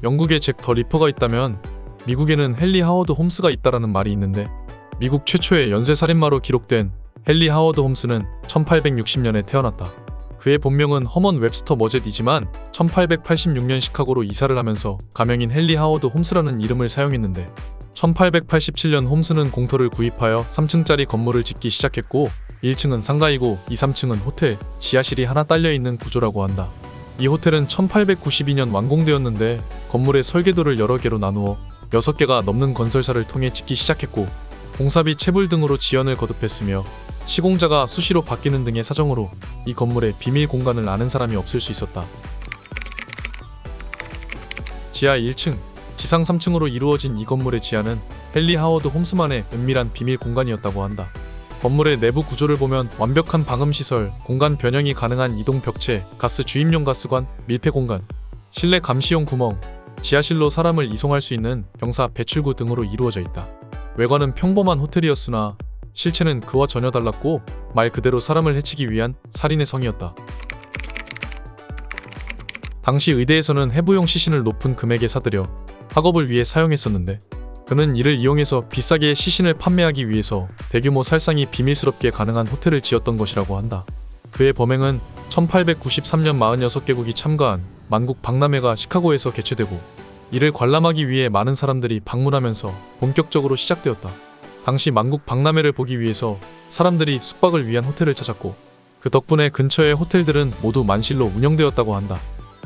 영국에 잭 더 리퍼가 있다면 미국에는 헨리 하워드 홈스가 있다라는 말이 있는데, 미국 최초의 연쇄살인마로 기록된 헨리 하워드 홈스는 1860년에 태어났다. 그의 본명은 허먼 웹스터 머젯이지만 1886년 시카고로 이사를 하면서 가명인 헨리 하워드 홈스라는 이름을 사용했는데, 1887년 홈스는 공터를 구입하여 3층짜리 건물을 짓기 시작했고, 1층은 상가이고 2, 3층은 호텔, 지하실이 하나 딸려있는 구조라고 한다. 이 호텔은 1892년 완공되었는데 건물의 설계도를 여러 개로 나누어 6개가 넘는 건설사를 통해 짓기 시작했고, 공사비 체불 등으로 지연을 거듭했으며 시공자가 수시로 바뀌는 등의 사정으로 이 건물의 비밀 공간을 아는 사람이 없을 수 있었다. 지하 1층, 지상 3층으로 이루어진 이 건물의 지하는 헨리 하워드 홈스만의 은밀한 비밀 공간이었다고 한다. 건물의 내부 구조를 보면 완벽한 방음시설, 공간 변형이 가능한 이동 벽체, 가스 주입용 가스관, 밀폐 공간, 실내 감시용 구멍, 지하실로 사람을 이송할 수 있는 병사 배출구 등으로 이루어져 있다. 외관은 평범한 호텔이었으나 실체는 그와 전혀 달랐고 말 그대로 사람을 해치기 위한 살인의 성이었다. 당시 의대에서는 해부용 시신을 높은 금액에 사들여 학업을 위해 사용했었는데, 그는 이를 이용해서 비싸게 시신을 판매하기 위해서 대규모 살상이 비밀스럽게 가능한 호텔을 지었던 것이라고 한다. 그의 범행은 1893년 46개국이 참가한 만국 박람회가 시카고에서 개최되고, 이를 관람하기 위해 많은 사람들이 방문하면서 본격적으로 시작되었다. 당시 만국 박람회를 보기 위해서 사람들이 숙박을 위한 호텔을 찾았고, 그 덕분에 근처의 호텔들은 모두 만실로 운영되었다고 한다.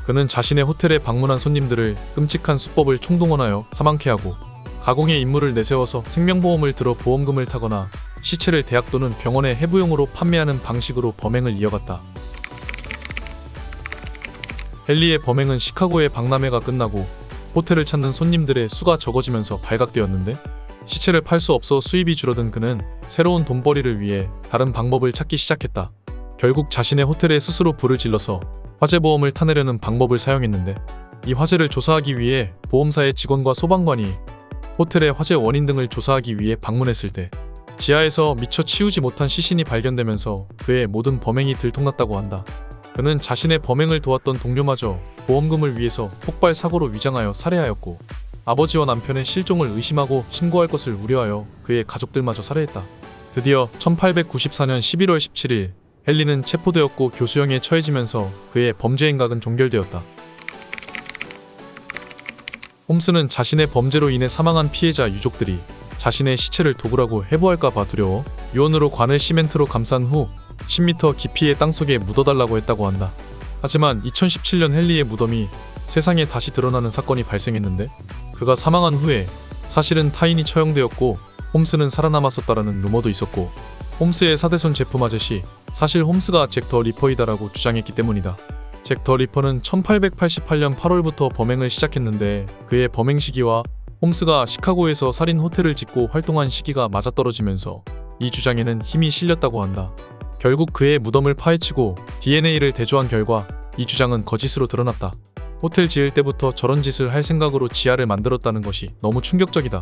그는 자신의 호텔에 방문한 손님들을 끔찍한 수법을 총동원하여 사망케 하고, 가공의 임무를 내세워서 생명보험을 들어 보험금을 타거나 시체를 대학 또는 병원에 해부용으로 판매하는 방식으로 범행을 이어갔다. 헨리의 범행은 시카고의 박람회가 끝나고 호텔을 찾는 손님들의 수가 적어지면서 발각되었는데, 시체를 팔 수 없어 수입이 줄어든 그는 새로운 돈벌이를 위해 다른 방법을 찾기 시작했다. 결국 자신의 호텔에 스스로 불을 질러서 화재보험을 타내려는 방법을 사용했는데, 이 화재를 조사하기 위해 보험사의 직원과 소방관이 호텔의 화재 원인 등을 조사하기 위해 방문했을 때 지하에서 미처 치우지 못한 시신이 발견되면서 그의 모든 범행이 들통났다고 한다. 그는 자신의 범행을 도왔던 동료마저 보험금을 위해서 폭발 사고로 위장하여 살해하였고, 아버지와 남편의 실종을 의심하고 신고할 것을 우려하여 그의 가족들마저 살해했다. 드디어 1894년 11월 17일 헨리는 체포되었고 교수형에 처해지면서 그의 범죄 행각은 종결되었다. 홈스는 자신의 범죄로 인해 사망한 피해자 유족들이 자신의 시체를 도구라고 해부할까봐 두려워 유언으로 관을 시멘트로 감싼 후 10m 깊이의 땅속에 묻어달라고 했다고 한다. 하지만 2017년 헨리의 무덤이 세상에 다시 드러나는 사건이 발생했는데, 그가 사망한 후에 사실은 타인이 처형되었고 홈스는 살아남았었다라는 루머도 있었고, 홈스의 사대손 제프 마젯이 사실 홈스가 잭 더 리퍼이다라고 주장했기 때문이다. 잭 더 리퍼는 1888년 8월부터 범행을 시작했는데, 그의 범행 시기와 홈스가 시카고에서 살인 호텔을 짓고 활동한 시기가 맞아떨어지면서 이 주장에는 힘이 실렸다고 한다. 결국 그의 무덤을 파헤치고 DNA를 대조한 결과 이 주장은 거짓으로 드러났다. 호텔 지을 때부터 저런 짓을 할 생각으로 지하를 만들었다는 것이 너무 충격적이다.